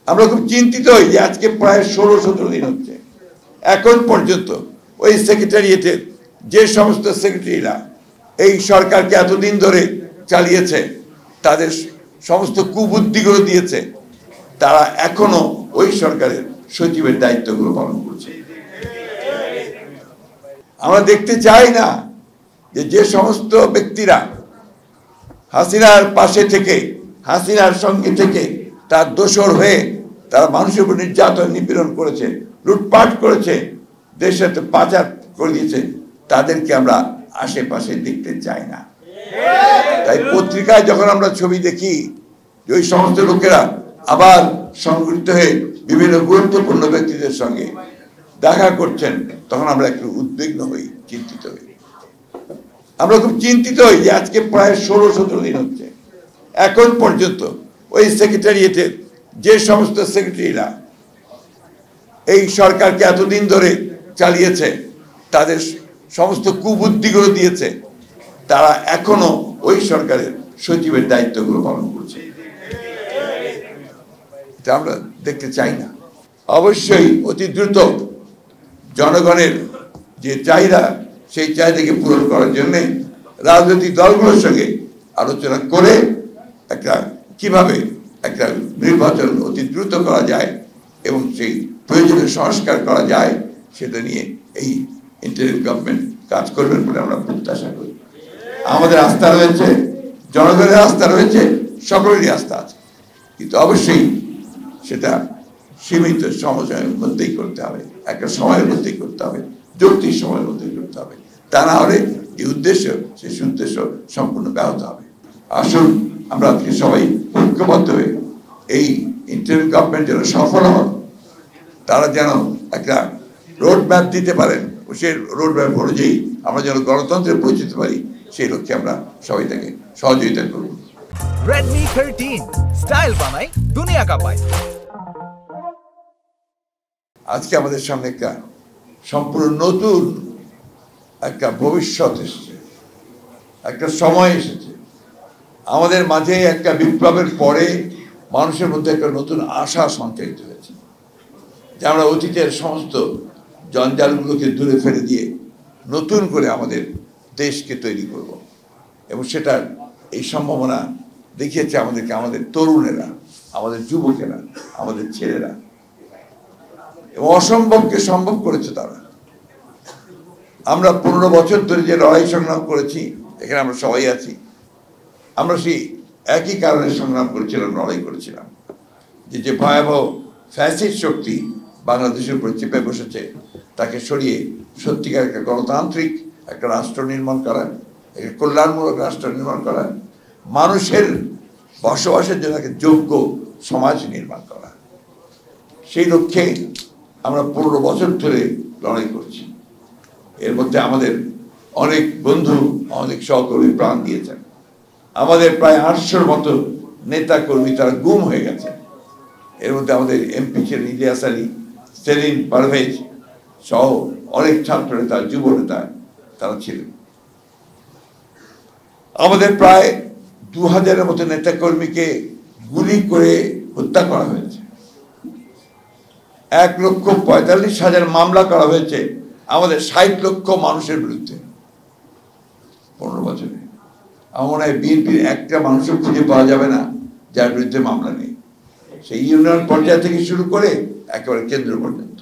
আমরা খুব চিন্তিত হই যে আজকে প্রায় 16-17 দিন হচ্ছে, এখন পর্যন্ত ওই সেক্রেটারিয়েটের যে সমস্ত সেক্রেটারিরা এই সরকারকে এতদিন ধরে চালিয়েছে, তাদের সমস্ত কুবুদ্ধিগুলো দিয়েছে, তারা এখনো ওই সরকারের সচিবের দায়িত্বগুলো পালন করছে। আমরা দেখতে চাই না যে সমস্ত ব্যক্তিরা হাসিনার পাশে থেকে, হাসিনার সঙ্গে থেকে, তার দোসর হয়ে তারা মানুষের উপর নির্যাতন নিপীড়ন করেছে, লুটপাট করেছে, দেশের পাচার করে দিয়েছে, তাদেরকে আমরা আশেপাশে দেখতে চাই না। তাই পত্রিকায় যখন আমরা ছবি দেখি যে ওই সমস্ত লোকেরা আবার সংগঠিত হয়ে বিভিন্ন গুরুত্বপূর্ণ ব্যক্তিদের সঙ্গে দেখা করছেন, তখন আমরা একটু উদ্বিগ্ন হই, চিন্তিত হই। আমরা খুব চিন্তিত হই যে আজকে প্রায় 16-17 দিন হচ্ছে, এখন পর্যন্ত ওই সেক্রেটারিয়েটের যে সমস্ত সেক্রেটারিরা এই সরকারকে এতদিন ধরে চালিয়েছে, তাদের সমস্ত কুবুদ্ধিগুলো দিয়েছে, তারা এখনো ওই সরকারের সচিবের দায়িত্বগুলো পালন করছে। এটা আমরা দেখতে চাই না। অবশ্যই অতি দ্রুত জনগণের যে চাহিদা, সেই চাহিদাকে পূরণ করার জন্য রাজনৈতিক দলগুলোর সঙ্গে আলোচনা করে কিভাবে একটা নির্বাচন অতি দ্রুত করা যায় এবং সেই প্রয়োজনীয় সংস্কার করা যায়, সেটা নিয়ে এই ইন্টারিম গভর্নমেন্ট কাজ করবেন বলে আমরা প্রত্যাশা করি। আমাদের আস্থা রয়েছে, জনগণের আস্থা রয়েছে, সকলেরই আস্থা আছে, কিন্তু অবশ্যই সেটা সীমিত সময়ের মধ্যেই করতে হবে, একটা সময়ের মধ্যেই করতে হবে, যৌক্তিক সময়ের মধ্যেই করতে হবে। তা না হলে এই উদ্দেশ্য, সেই উদ্দেশ্য সম্পূর্ণ ব্যাহত হবে। আসুন আমরা আজকে সবাই ঐক্যবদ্ধ হয়ে এই ইন্টারিম গভর্নমেন্ট যেন সফল হন, তারা যেন একটা রোড ম্যাপ দিতে পারেন, সেই রোড ম্যাপ অনুযায়ী আমরা যেন গণতন্ত্রে পৌঁছতে পারি, সেই লক্ষ্যে আমরা সবাই তাকে সহযোগিতা করব। Redmi 13 স্টাইল বানাই দুনিয়া কাঁপায়। আজকে আমাদের সামনে একটা সম্পূর্ণ নতুন একটা ভবিষ্যৎ এসেছে, একটা সময় এসেছে। আমাদের মাঝে একটা বিপ্লবের পরে মানুষের মধ্যে একটা নতুন আশা সঞ্চারিত হয়েছে যে আমরা অতীতের সমস্ত জঞ্জালগুলোকে দূরে ফেলে দিয়ে নতুন করে আমাদের দেশকে তৈরি করব, এবং সেটার এই সম্ভাবনা দেখিয়েছে আমাদেরকে আমাদের তরুণেরা, আমাদের যুবকেরা, আমাদের ছেলেরা, এবং অসম্ভবকে সম্ভব করেছে তারা। আমরা 15 বছর ধরে যে লড়াই সংগ্রাম করেছি, এখানে আমরা সবাই আছি, আমরা সেই একই কারণে সংগ্রাম করেছিলাম, লড়াই করেছিলাম যে ভয়াবহ ফ্যাসিস্ট শক্তি বাংলাদেশের উপর চেপে বসেছে, তাকে সরিয়ে সত্যিকার একটা গণতান্ত্রিক একটা রাষ্ট্র নির্মাণ করা, একটা কল্যাণমূলক রাষ্ট্র নির্মাণ করা, মানুষের বসবাসের জন্য একটা যোগ্য সমাজ নির্মাণ করা। সেই লক্ষ্যে আমরা 15 বছর ধরে লড়াই করছি। এর মধ্যে আমাদের অনেক বন্ধু, অনেক সহকর্মী প্রাণ দিয়েছেন। আমাদের প্রায় 800-র মতো নেতা কর্মী তারা গুম হয়ে গেছে। এর মধ্যে আমাদের এমপি ছিলেন ইলিয়াস আলী, সেলিম পারভেজ সহ অনেক ছাত্র নেতা, যুব নেতা তারা ছিলেন। আমাদের প্রায় 2000-এর মতো নেতা কর্মীকে গুলি করে হত্যা করা হয়েছে। 1,45,000 মামলা করা হয়েছে আমাদের 60 লক্ষ মানুষের বিরুদ্ধে 15 বছরে। আমার মনে হয় বিএনপির একটা মানুষও খুঁজে পাওয়া যাবে না যার বিরুদ্ধে মামলা নেই, সেই ইউনিয়ন পর্যায় থেকে শুরু করে একেবারে কেন্দ্র পর্যায়ে।